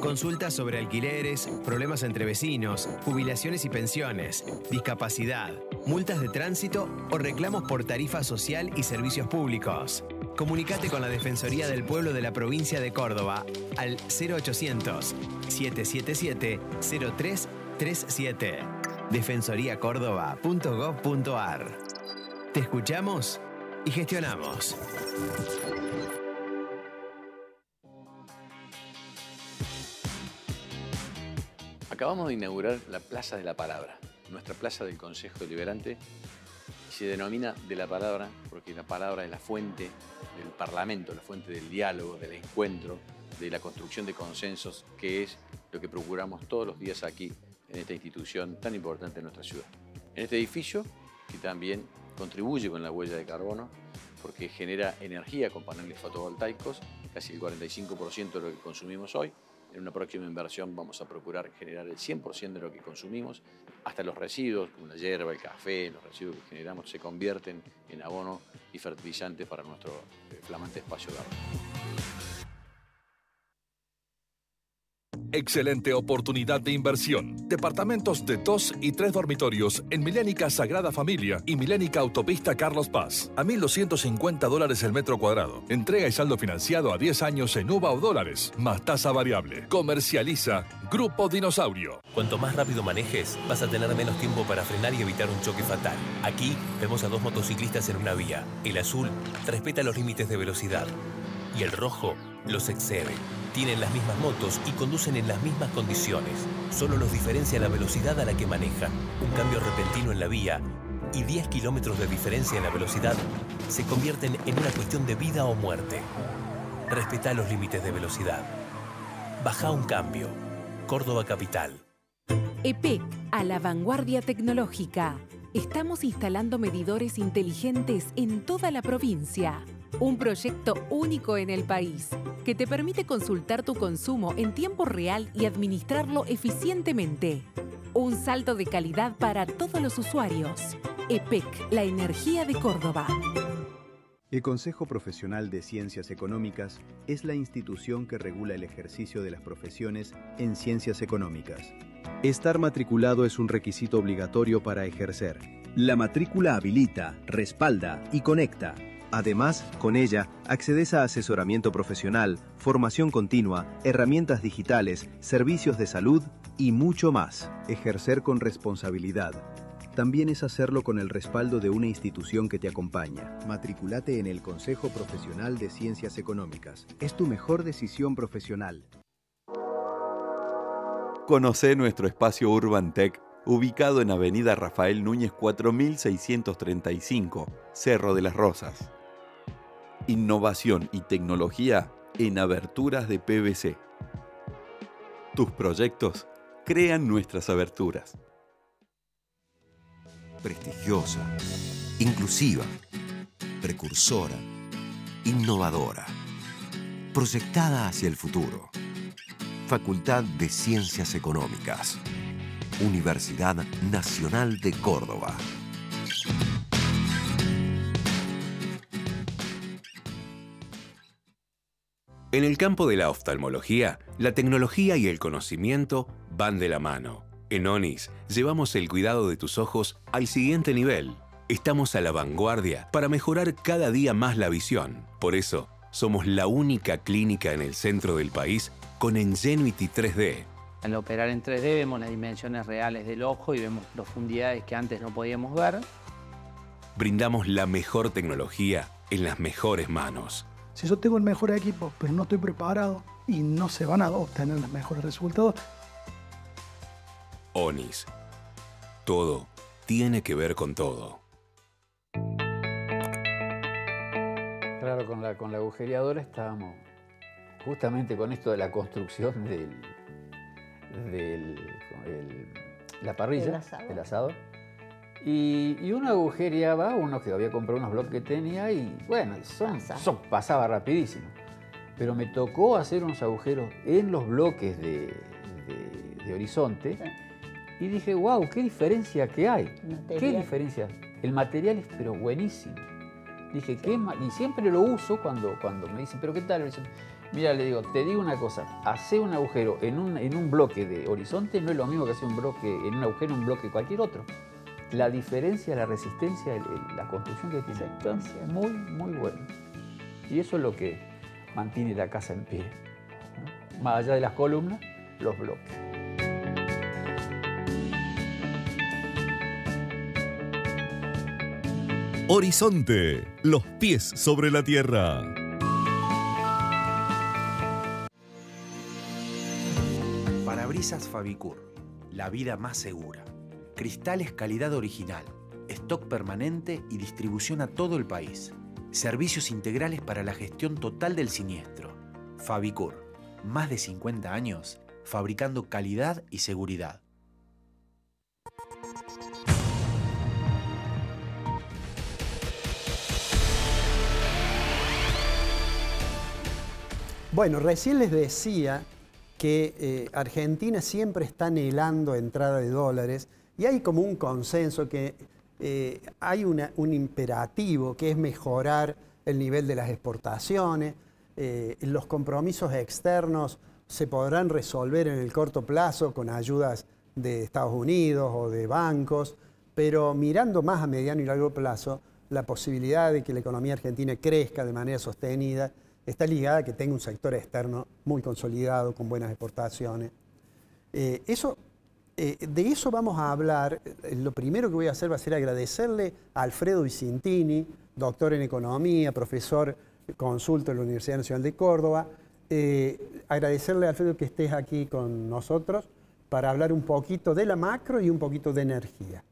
Consultas sobre alquileres, problemas entre vecinos, jubilaciones y pensiones, discapacidad, multas de tránsito o reclamos por tarifa social y servicios públicos. Comunicate con la Defensoría del Pueblo de la provincia de Córdoba al 0800-777-0337. defensoriacórdoba.gov.ar. Te escuchamos y gestionamos. Acabamos de inaugurar la Plaza de la Palabra, nuestra plaza del Consejo Deliberante. Se denomina de la palabra porque la palabra es la fuente del Parlamento, la fuente del diálogo, del encuentro, de la construcción de consensos, que es lo que procuramos todos los días aquí en esta institución tan importante en nuestra ciudad. En este edificio, que también contribuye con la huella de carbono, porque genera energía con paneles fotovoltaicos, casi el 45% de lo que consumimos hoy. En una próxima inversión vamos a procurar generar el 100% de lo que consumimos, hasta los residuos, como la hierba, el café, los residuos que generamos se convierten en abono y fertilizante para nuestro flamante espacio verde. Excelente oportunidad de inversión. Departamentos de 2 y 3 dormitorios en Milénica Sagrada Familia y Milénica Autopista Carlos Paz. A $1.250 el metro cuadrado. Entrega y saldo financiado a 10 años en UVA o dólares, más tasa variable. Comercializa Grupo Dinosaurio. Cuanto más rápido manejes, vas a tener menos tiempo para frenar y evitar un choque fatal. Aquí vemos a 2 motociclistas en una vía. El azul respeta los límites de velocidad y el rojo los excede. Tienen las mismas motos y conducen en las mismas condiciones. Solo los diferencia la velocidad a la que manejan. Un cambio repentino en la vía y 10 kilómetros de diferencia en la velocidad se convierten en una cuestión de vida o muerte. Respetá los límites de velocidad. Baja un cambio. Córdoba Capital. EPEC, a la vanguardia tecnológica. Estamos instalando medidores inteligentes en toda la provincia. Un proyecto único en el país que te permite consultar tu consumo en tiempo real y administrarlo eficientemente. Un salto de calidad para todos los usuarios. EPEC, la energía de Córdoba. El Consejo Profesional de Ciencias Económicas es la institución que regula el ejercicio de las profesiones en ciencias económicas. Estar matriculado es un requisito obligatorio para ejercer. La matrícula habilita, respalda y conecta. Además, con ella, accedes a asesoramiento profesional, formación continua, herramientas digitales, servicios de salud y mucho más. Ejercer con responsabilidad. También es hacerlo con el respaldo de una institución que te acompaña. Matriculate en el Consejo Profesional de Ciencias Económicas. Es tu mejor decisión profesional. Conoce nuestro espacio Urban Tech, ubicado en Avenida Rafael Núñez 4635, Cerro de las Rosas. Innovación y tecnología en aberturas de PVC. Tus proyectos crean nuestras aberturas. Prestigiosa, inclusiva, precursora, innovadora, proyectada hacia el futuro. Facultad de Ciencias Económicas. Universidad Nacional de Córdoba. En el campo de la oftalmología, la tecnología y el conocimiento van de la mano. En ONIS llevamos el cuidado de tus ojos al siguiente nivel. Estamos a la vanguardia para mejorar cada día más la visión. Por eso, somos la única clínica en el centro del país con Ingenuity 3D. Al operar en 3D vemos las dimensiones reales del ojo y vemos profundidades que antes no podíamos ver. Brindamos la mejor tecnología en las mejores manos. Si yo tengo el mejor equipo, pero no estoy preparado y no se van a obtener los mejores resultados. ONIS. Todo tiene que ver con todo. con la agujereadora estábamos justamente con esto de la construcción la parrilla, el asador. Y uno agujereaba, uno que había comprado unos bloques que tenía y bueno, pasaba rapidísimo. Pero me tocó hacer unos agujeros en los bloques de horizonte y dije, wow, qué diferencia que hay. Qué diferencia. El material es pero buenísimo. Dije, y siempre lo uso cuando me dicen, pero ¿qué tal? Mira, le digo, te digo una cosa, hacer un agujero en un bloque de horizonte no es lo mismo que hacer un agujero en un bloque cualquier otro. La diferencia, la resistencia, la construcción que tiene es muy, muy buena. Y eso es lo que mantiene la casa en pie, ¿no? Más allá de las columnas, los bloques. Horizonte, los pies sobre la tierra. Parabrisas Fabicur, la vida más segura. Cristales calidad original, stock permanente y distribución a todo el país. Servicios integrales para la gestión total del siniestro. Fabicur, más de 50 años fabricando calidad y seguridad. Bueno, recién les decía que Argentina siempre está anhelando entrada de dólares y hay como un consenso que hay un imperativo que es mejorar el nivel de las exportaciones. Los compromisos externos se podrán resolver en el corto plazo con ayudas de Estados Unidos o de bancos, pero mirando más a mediano y largo plazo, la posibilidad de que la economía argentina crezca de manera sostenida está ligada a que tenga un sector externo muy consolidado, con buenas exportaciones. De eso vamos a hablar. Lo primero que voy a hacer va a ser agradecerle a Alfredo Vicentini, doctor en Economía, profesor consulto en la Universidad Nacional de Córdoba. Agradecerle a Alfredo que estés aquí con nosotros para hablar un poquito de la macro y un poquito de energía.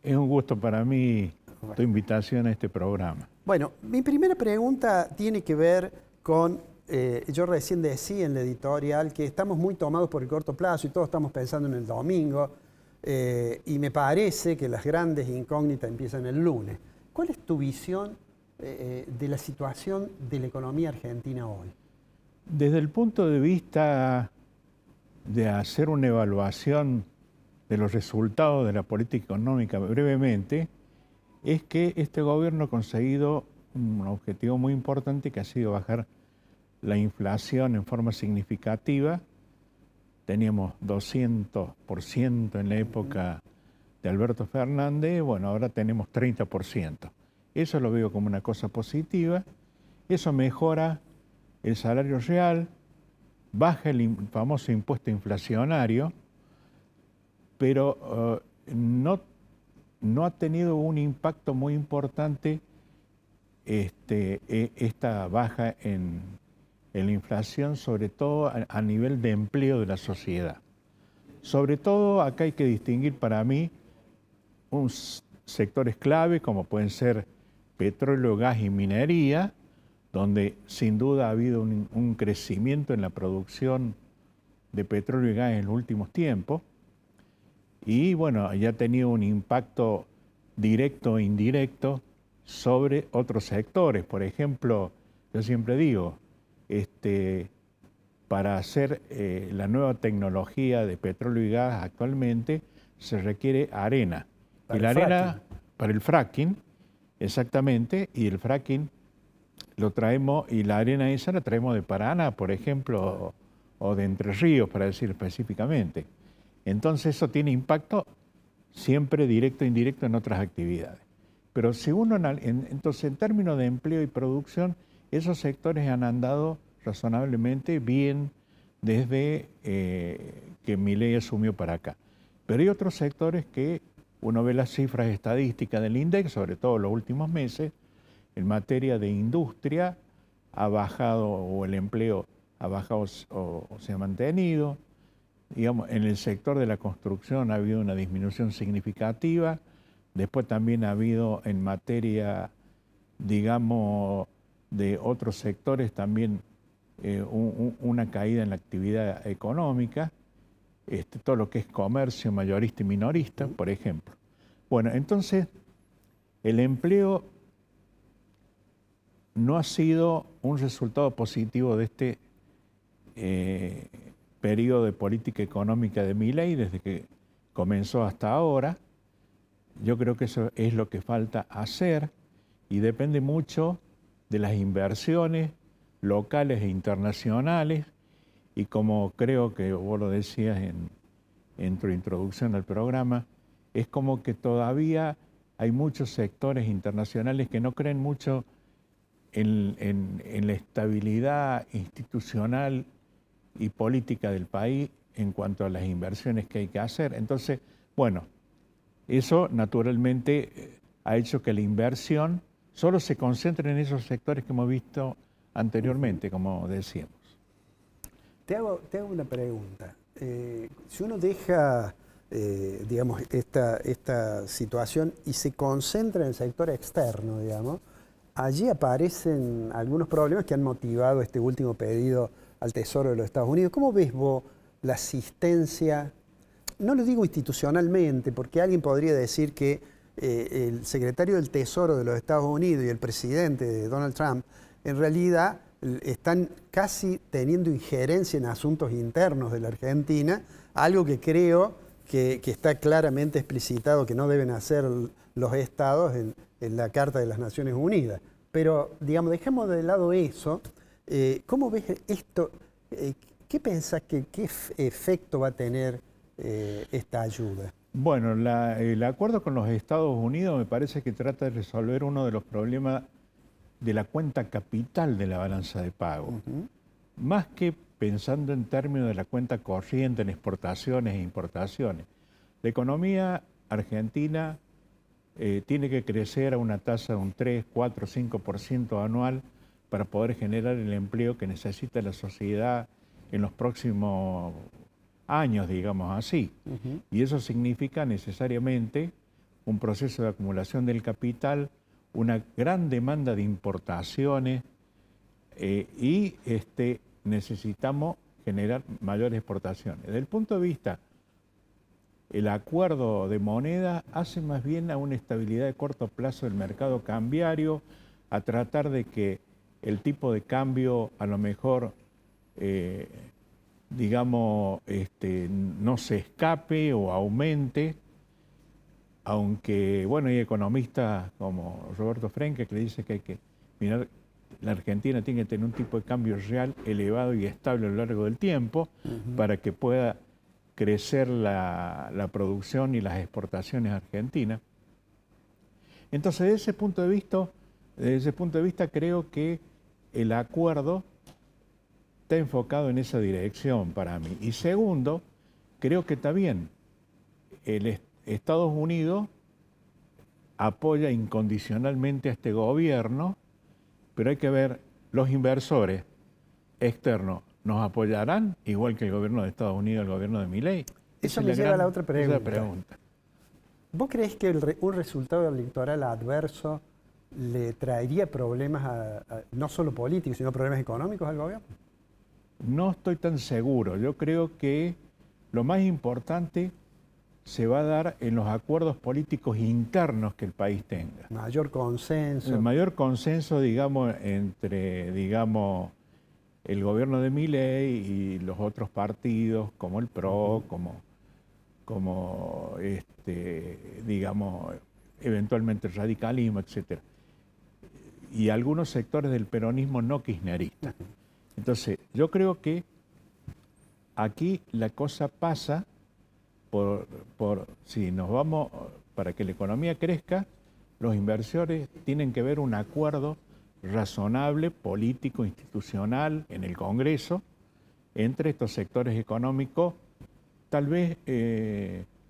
Es un gusto para mí tu invitación a este programa. Bueno, mi primera pregunta tiene que ver con, yo recién decía en la editorial que estamos muy tomados por el corto plazo y todos estamos pensando en el domingo y me parece que las grandes incógnitas empiezan el lunes. ¿Cuál es tu visión de la situación de la economía argentina hoy? Desde el punto de vista de hacer una evaluación de los resultados de la política económica brevemente, es que este gobierno ha conseguido un objetivo muy importante que ha sido bajar la inflación en forma significativa. Teníamos 200% en la época de Alberto Fernández, bueno, ahora tenemos 30%. Eso lo veo como una cosa positiva. Eso mejora el salario real, baja el famoso impuesto inflacionario, pero no ha tenido un impacto muy importante esta baja en la inflación, sobre todo a nivel de empleo de la sociedad. Sobre todo acá hay que distinguir para mí sectores clave como pueden ser petróleo, gas y minería, donde sin duda ha habido un crecimiento en la producción de petróleo y gas en los últimos tiempos. Y bueno, ya ha tenido un impacto directo e indirecto sobre otros sectores. Por ejemplo, yo siempre digo, para hacer la nueva tecnología de petróleo y gas actualmente se requiere arena. Y la arena para el fracking, exactamente, y el fracking lo traemos, y la arena esa la traemos de Paraná, por ejemplo, o de Entre Ríos, para decir específicamente. Entonces eso tiene impacto siempre directo e indirecto en otras actividades. Pero si uno, entonces en términos de empleo y producción, esos sectores han andado razonablemente bien desde que Milei asumió para acá. Pero hay otros sectores que uno ve las cifras estadísticas del INDEC, sobre todo los últimos meses, en materia de industria ha bajado, o el empleo ha bajado o se ha mantenido. Digamos, en el sector de la construcción ha habido una disminución significativa. Después también ha habido en materia, digamos, de otros sectores también una caída en la actividad económica, todo lo que es comercio mayorista y minorista, por ejemplo. Bueno, entonces el empleo no ha sido un resultado positivo de este periodo de política económica de Milei desde que comenzó hasta ahora. Yo creo que eso es lo que falta hacer y depende mucho de las inversiones locales e internacionales, y como creo que vos lo decías en tu introducción al programa, es como que todavía hay muchos sectores internacionales que no creen mucho en la estabilidad institucional y política del país en cuanto a las inversiones que hay que hacer. Entonces, bueno, eso naturalmente ha hecho que la inversión solo se concentre en esos sectores que hemos visto anteriormente, como decíamos. Te hago una pregunta. Si uno deja, digamos, esta situación y se concentra en el sector externo, digamos, allí aparecen algunos problemas que han motivado este último pedido al Tesoro de los Estados Unidos. ¿Cómo ves vos la asistencia? No lo digo institucionalmente, porque alguien podría decir que el secretario del Tesoro de los Estados Unidos y el presidente de Donald Trump en realidad están casi teniendo injerencia en asuntos internos de la Argentina, algo que creo que está claramente explicitado que no deben hacer los estados en la Carta de las Naciones Unidas. Pero, digamos, dejemos de lado eso. ¿Cómo ves esto? ¿Qué pensás qué efecto va a tener esta ayuda? Bueno, el acuerdo con los Estados Unidos me parece que trata de resolver uno de los problemas de la cuenta capital de la balanza de pago. Más que pensando en términos de la cuenta corriente en exportaciones e importaciones. La economía argentina tiene que crecer a una tasa de un 3, 4, 5% anual para poder generar el empleo que necesita la sociedad en los próximos años, digamos así. Y eso significa necesariamente un proceso de acumulación del capital, una gran demanda de importaciones y necesitamos generar mayores exportaciones. Desde el punto de vista, el acuerdo de moneda hace más bien a una estabilidad de corto plazo del mercado cambiario, a tratar de que el tipo de cambio a lo mejor, digamos, no se escape o aumente, aunque, bueno, hay economistas como Roberto Frenke que le dice que hay que mirar, la Argentina tiene que tener un tipo de cambio real elevado y estable a lo largo del tiempo para que pueda crecer la producción y las exportaciones argentinas. Entonces, desde ese punto de vista, creo que el acuerdo está enfocado en esa dirección para mí. Y segundo, creo que está bien. Estados Unidos apoya incondicionalmente a este gobierno, pero hay que ver, los inversores externos ¿nos apoyarán igual que el gobierno de Estados Unidos, el gobierno de Milei? Eso me lleva a la otra pregunta. ¿Vos creés que un resultado electoral adverso le traería problemas, no solo políticos, sino problemas económicos al gobierno? No estoy tan seguro. Yo creo que lo más importante se va a dar en los acuerdos políticos internos que el país tenga. Mayor consenso. El mayor consenso, digamos, entre, digamos, el gobierno de Milei y los otros partidos, como el PRO, como digamos, eventualmente el radicalismo, etc. Y algunos sectores del peronismo no kirchnerista. Entonces, yo creo que aquí la cosa pasa por si nos vamos, para que la economía crezca, los inversores tienen que ver un acuerdo razonable, político, institucional, en el Congreso, entre estos sectores económicos, tal vez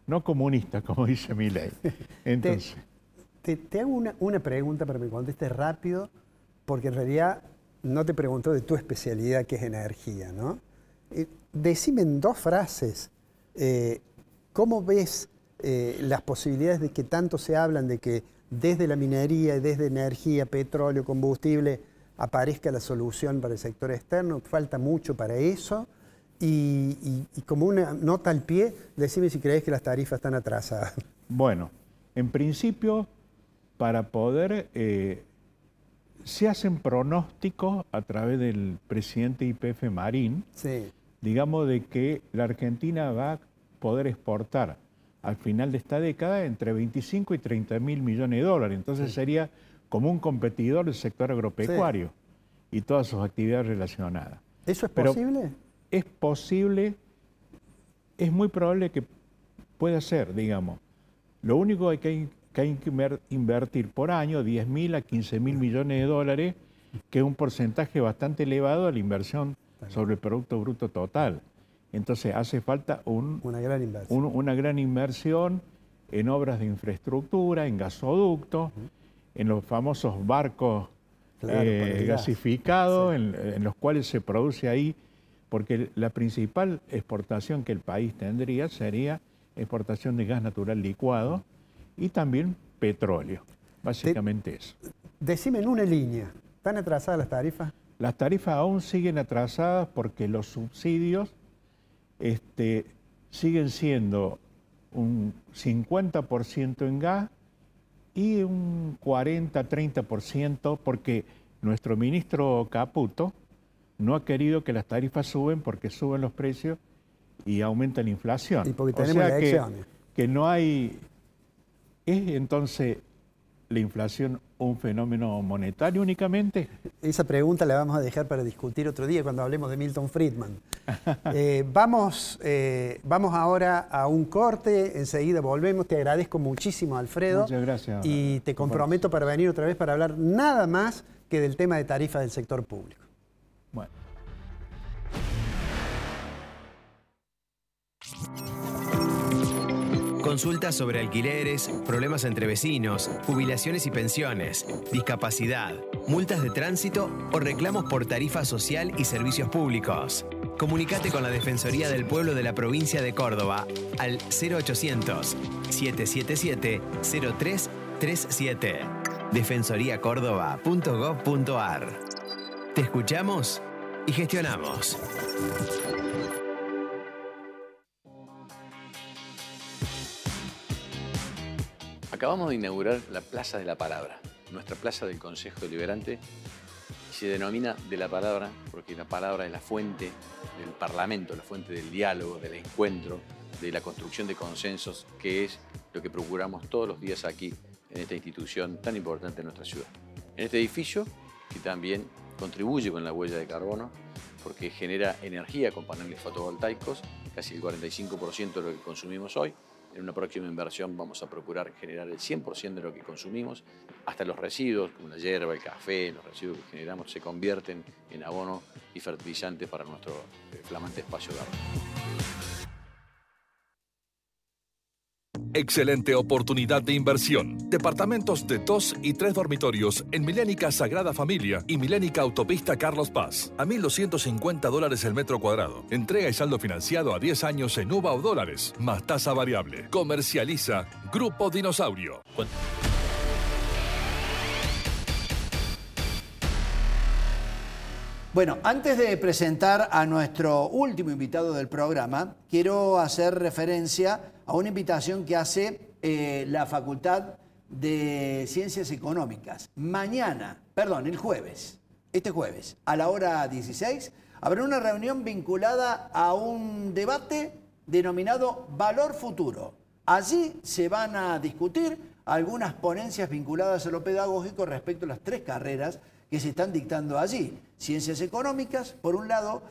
no comunistas, como dice Milei. Entonces, te hago una pregunta para que me contestes rápido, porque en realidad no te pregunto de tu especialidad, que es energía, ¿no? Decime en 2 frases, ¿cómo ves las posibilidades de que tanto se hablan de que desde la minería y desde energía, petróleo, combustible, aparezca la solución para el sector externo, falta mucho para eso. Y como una nota al pie, decime si crees que las tarifas están atrasadas. Bueno, en principio, para poder... se hacen pronósticos a través del presidente YPF Marín, sí, digamos, de que la Argentina va a poder exportar al final de esta década entre 25 y 30 mil millones de dólares. Entonces sí, sería como un competidor del sector agropecuario y todas sus actividades relacionadas. ¿Eso es posible? Es posible, es muy probable que pueda ser, digamos. Lo único que hay que invertir por año 10.000 a 15.000 millones de dólares, que es un porcentaje bastante elevado de la inversión sobre el Producto Bruto Total. Entonces hace falta una gran inversión en obras de infraestructura, en gasoductos, en los famosos barcos gasificados, en los cuales se produce ahí, porque la principal exportación que el país tendría sería exportación de gas natural licuado, y también petróleo, básicamente eso. Decime en una línea, ¿están atrasadas las tarifas? Las tarifas aún siguen atrasadas porque los subsidios siguen siendo un 50% en gas y un 40-30% porque nuestro ministro Caputo no ha querido que las tarifas suben porque suben los precios y aumenta la inflación. Y porque tenemos elecciones. Que no hay... ¿Es entonces la inflación un fenómeno monetario únicamente? Esa pregunta la vamos a dejar para discutir otro día cuando hablemos de Milton Friedman. Vamos ahora a un corte, enseguida volvemos. Te agradezco muchísimo, Alfredo. Muchas gracias. Y te comprometo para venir otra vez para hablar nada más que del tema de tarifas del sector público. Bueno. Consultas sobre alquileres, problemas entre vecinos, jubilaciones y pensiones, discapacidad, multas de tránsito o reclamos por tarifa social y servicios públicos. Comunicate con la Defensoría del Pueblo de la provincia de Córdoba al 0800-777-0337. defensoriacórdoba.gov.ar. Te escuchamos y gestionamos. Acabamos de inaugurar la Plaza de la Palabra, nuestra plaza del Consejo Deliberante, y se denomina de la palabra porque la palabra es la fuente del Parlamento, la fuente del diálogo, del encuentro, de la construcción de consensos, que es lo que procuramos todos los días aquí en esta institución tan importante en nuestra ciudad. En este edificio, que también contribuye con la huella de carbono, porque genera energía con paneles fotovoltaicos, casi el 45% de lo que consumimos hoy. En una próxima inversión vamos a procurar generar el 100% de lo que consumimos, hasta los residuos, como la hierba, el café, los residuos que generamos se convierten en abono y fertilizante para nuestro flamante espacio verde. Excelente oportunidad de inversión. Departamentos de 2 y 3 dormitorios en Milénica Sagrada Familia y Milénica Autopista Carlos Paz. A $1.250 el metro cuadrado. Entrega y saldo financiado a 10 años en UVA o dólares, más tasa variable. Comercializa Grupo Dinosaurio. Bueno, antes de presentar a nuestro último invitado del programa, quiero hacer referencia a una invitación que hace la Facultad de Ciencias Económicas. El jueves, este jueves, a la hora 16, habrá una reunión vinculada a un debate denominado Valor Futuro. Allí se van a discutir algunas ponencias vinculadas a lo pedagógico respecto a las 3 carreras que se están dictando allí. Ciencias económicas, por un lado,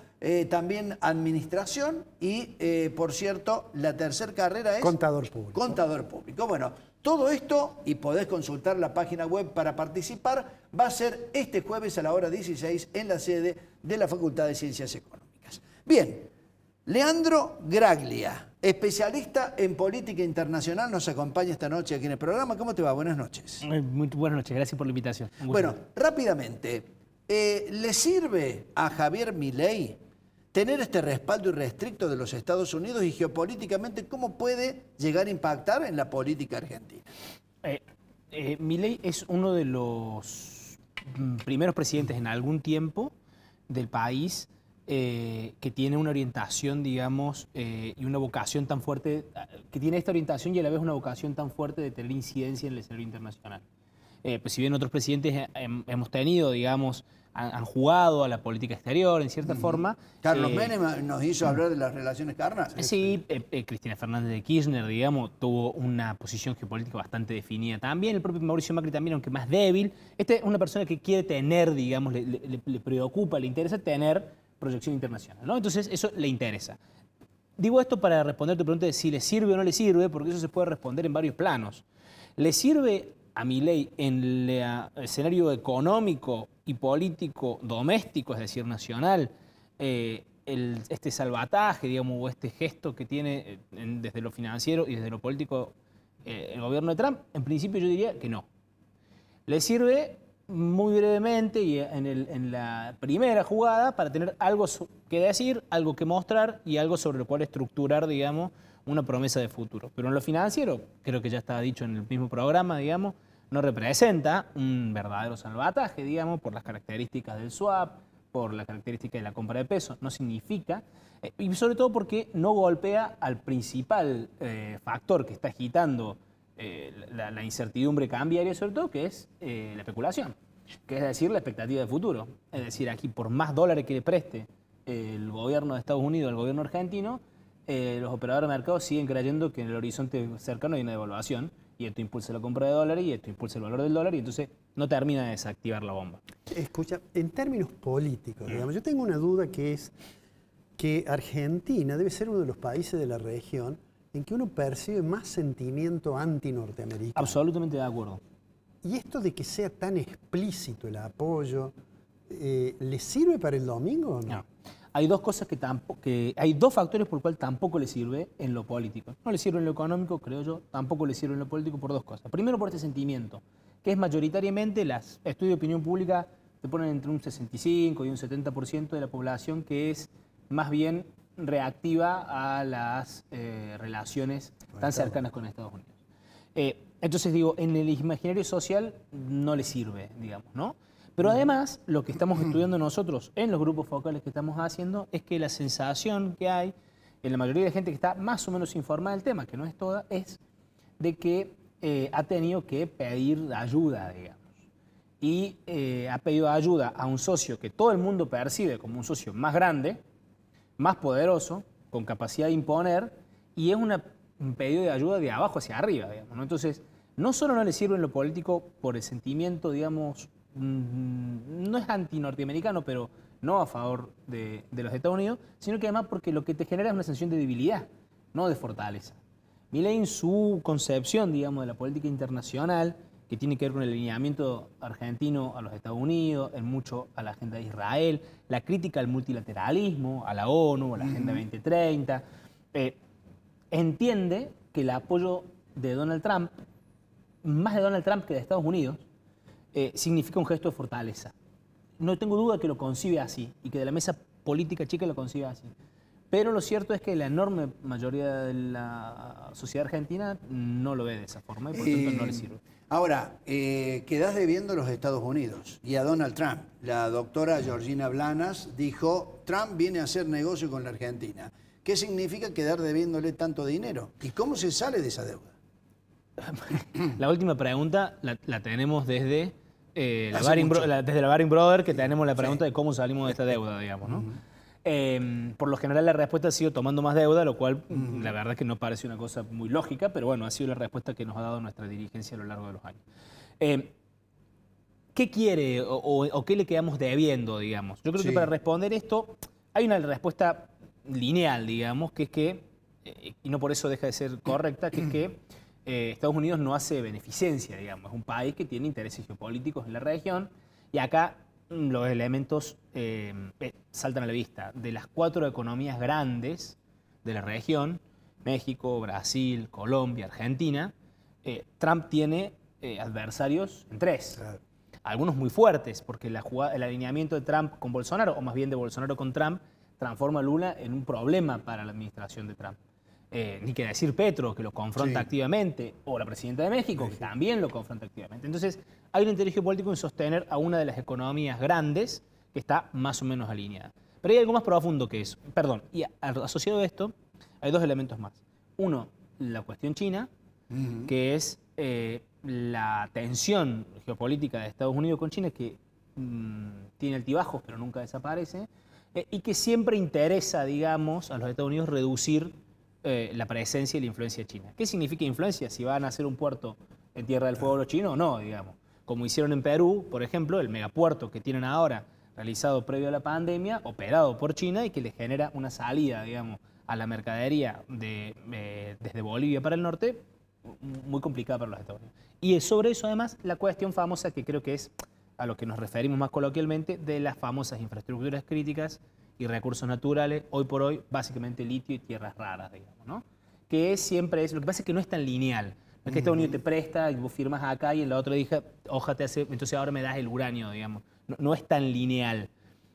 también administración y, por cierto, la tercera carrera es... Contador público. Contador público. Bueno, todo esto, y podés consultar la página web para participar, va a ser este jueves a la hora 16 en la sede de la Facultad de Ciencias Económicas. Bien, Leandro Graglia, especialista en política internacional, nos acompaña esta noche aquí en el programa. ¿Cómo te va? Buenas noches. Muy buenas noches, gracias por la invitación. Bueno, rápidamente, ¿le sirve a Javier Milei tener este respaldo irrestricto de los Estados Unidos y geopolíticamente cómo puede llegar a impactar en la política argentina? Milei es uno de los primeros presidentes en algún tiempo del país que tiene una orientación, digamos, y una vocación tan fuerte, que tiene esta orientación y a la vez una vocación tan fuerte de tener incidencia en el escenario internacional. Pues si bien otros presidentes hemos tenido, digamos, han jugado a la política exterior en cierta forma. Carlos Menem nos hizo hablar de las relaciones carnales. Sí, Cristina Fernández de Kirchner, digamos, tuvo una posición geopolítica bastante definida también. El propio Mauricio Macri también, aunque más débil. Esta es una persona que quiere tener, digamos, le preocupa, le interesa tener proyección internacional, ¿no? Entonces eso le interesa. Digo esto para responder tu pregunta de si le sirve o no le sirve, porque eso se puede responder en varios planos. ¿Le sirve a Milei en el escenario económico y político doméstico, es decir, nacional, este salvataje, digamos, o este gesto que tiene desde lo financiero y desde lo político el gobierno de Trump? En principio yo diría que no. Le sirve muy brevemente y en la primera jugada para tener algo que decir, algo que mostrar y algo sobre lo cual estructurar, digamos, una promesa de futuro. Pero en lo financiero, creo que ya estaba dicho en el mismo programa, digamos, no representa un verdadero salvataje, digamos, por las características del swap, por la característica de la compra de pesos, no significa, y sobre todo porque no golpea al principal factor que está agitando la incertidumbre cambiaria, sobre todo, que es la especulación, que es decir, la expectativa de futuro. Es decir, aquí por más dólares que le preste el gobierno de Estados Unidos al gobierno argentino, los operadores de mercado siguen creyendo que en el horizonte cercano hay una devaluación, y esto impulsa la compra de dólares, y esto impulsa el valor del dólar, y entonces no termina de desactivar la bomba. Escucha, en términos políticos, digamos, yo tengo una duda que es que Argentina debe ser uno de los países de la región en que uno percibe más sentimiento anti-norteamericano. Absolutamente de acuerdo. Y esto de que sea tan explícito el apoyo, ¿le sirve para el domingo o no? No. Hay dos cosas hay dos factores por los cuales tampoco le sirve en lo político. No le sirve en lo económico, creo yo, tampoco le sirve en lo político por dos cosas. Primero, por este sentimiento, que es mayoritariamente, los estudios de opinión pública te ponen entre un 65 y un 70% de la población que es más bien reactiva a las relaciones tan cercanas con Estados Unidos. Entonces digo, en el imaginario social no le sirve, digamos, ¿no? Pero además, lo que estamos estudiando nosotros en los grupos focales que estamos haciendo es que la sensación que hay en la mayoría de gente que está más o menos informada del tema, que no es toda, es de que ha tenido que pedir ayuda, digamos. Y ha pedido ayuda a un socio que todo el mundo percibe como un socio más grande, más poderoso, con capacidad de imponer, y es un pedido de ayuda de abajo hacia arriba, digamos, ¿no? Entonces, no solo no le sirve en lo político por el sentimiento, digamos, no es anti-norteamericano, pero no a favor de los Estados Unidos, sino que además porque lo que te genera es una sensación de debilidad, no de fortaleza. Milei, en su concepción, digamos, de la política internacional, que tiene que ver con el alineamiento argentino a los Estados Unidos, en mucho a la agenda de Israel, la crítica al multilateralismo, a la ONU, a la Agenda 2030, entiende que el apoyo de Donald Trump, más de Donald Trump que de Estados Unidos, significa un gesto de fortaleza. No tengo duda que lo concibe así y que de la mesa política chica lo concibe así. Pero lo cierto es que la enorme mayoría de la sociedad argentina no lo ve de esa forma y por tanto no le sirve. Ahora, quedás debiendo a los Estados Unidos y a Donald Trump. La doctora Georgina Blanas dijo, Trump viene a hacer negocio con la Argentina. ¿Qué significa quedar debiéndole tanto dinero? ¿Y cómo se sale de esa deuda? La última pregunta la tenemos desde la Baring Brothers, que tenemos la pregunta de cómo salimos de esta deuda, digamos, ¿no? Por lo general la respuesta ha sido tomando más deuda, lo cual la verdad es que no parece una cosa muy lógica, pero bueno, ha sido la respuesta que nos ha dado nuestra dirigencia a lo largo de los años. ¿Qué quiere o qué le quedamos debiendo, digamos? Yo creo que para responder esto hay una respuesta lineal, digamos, que es que, y no por eso deja de ser correcta, que es que Estados Unidos no hace beneficencia, digamos. Es un país que tiene intereses geopolíticos en la región y acá los elementos saltan a la vista. De las 4 economías grandes de la región, México, Brasil, Colombia, Argentina, Trump tiene adversarios en 3. Claro. Algunos muy fuertes, porque el alineamiento de Trump con Bolsonaro, o más bien de Bolsonaro con Trump, transforma a Lula en un problema para la administración de Trump. ni que decir Petro, que lo confronta activamente, o la presidenta de México, que también lo confronta activamente. Entonces, hay un interés geopolítico en sostener a una de las economías grandes que está más o menos alineada. Pero hay algo más profundo que eso. Perdón, y asociado a esto, hay dos elementos más. Uno, la cuestión china, que es la tensión geopolítica de Estados Unidos con China, que tiene altibajos, pero nunca desaparece, y que siempre interesa, digamos, a los Estados Unidos reducir la presencia y la influencia china. ¿Qué significa influencia? Si van a hacer un puerto en Tierra del Fuego los chinos o no, digamos. Como hicieron en Perú, por ejemplo, el megapuerto que tienen ahora, realizado previo a la pandemia, operado por China y que le genera una salida, digamos, a la mercadería desde Bolivia para el norte, muy complicada para los Estados Unidos. Y sobre eso, además, la cuestión famosa, que creo que es a lo que nos referimos más coloquialmente, de las famosas infraestructuras críticas y recursos naturales, hoy por hoy, básicamente litio y tierras raras, digamos, ¿no? Que siempre es, lo que pasa es que no es tan lineal. No es que Estados Unidos te presta y vos firmas acá y en la otra hoja te hace, entonces ahora me das el uranio, digamos. No es tan lineal,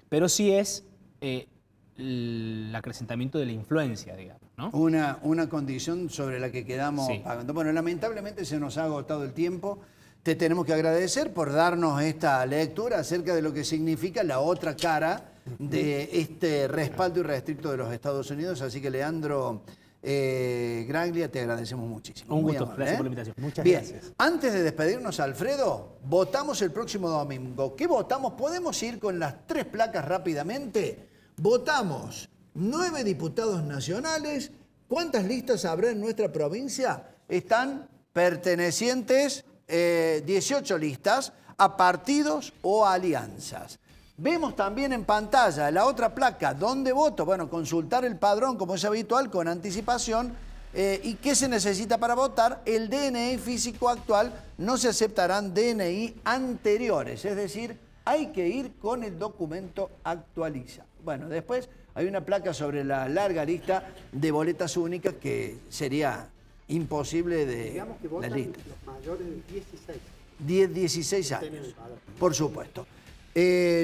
pero sí es el acrecentamiento de la influencia, digamos, ¿no? Una condición sobre la que quedamos pagando. Bueno, lamentablemente se nos ha agotado el tiempo. Te tenemos que agradecer por darnos esta lectura acerca de lo que significa la otra cara de este respaldo irrestricto de los Estados Unidos. Así que, Leandro Graglia, te agradecemos muchísimo. Un gusto, gracias por la invitación. Muchas gracias. Antes de despedirnos, Alfredo, votamos el próximo domingo. ¿Qué votamos? Podemos ir con las 3 placas rápidamente. Votamos 9 diputados nacionales. ¿Cuántas listas habrá en nuestra provincia? Están pertenecientes 18 listas a partidos o alianzas. Vemos también en pantalla la otra placa, ¿dónde voto? Bueno, consultar el padrón, como es habitual, con anticipación. ¿Y qué se necesita para votar? El DNI físico actual. No se aceptarán DNI anteriores, es decir, hay que ir con el documento actualizado. Bueno, después hay una placa sobre la larga lista de boletas únicas que sería imposible de Digamos que la votan lista. los mayores de 16 años, por supuesto.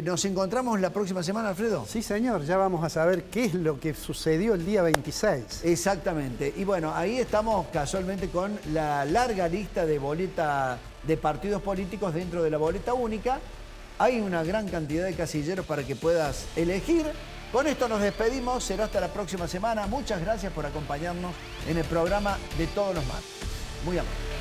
¿Nos encontramos la próxima semana, Alfredo? Sí, señor. Ya vamos a saber qué es lo que sucedió el día 26. Exactamente. Y bueno, ahí estamos casualmente con la larga lista de boleta de partidos políticos dentro de la boleta única. Hay una gran cantidad de casilleros para que puedas elegir. Con esto nos despedimos. Será hasta la próxima semana. Muchas gracias por acompañarnos en el programa de todos los martes. Muy amable.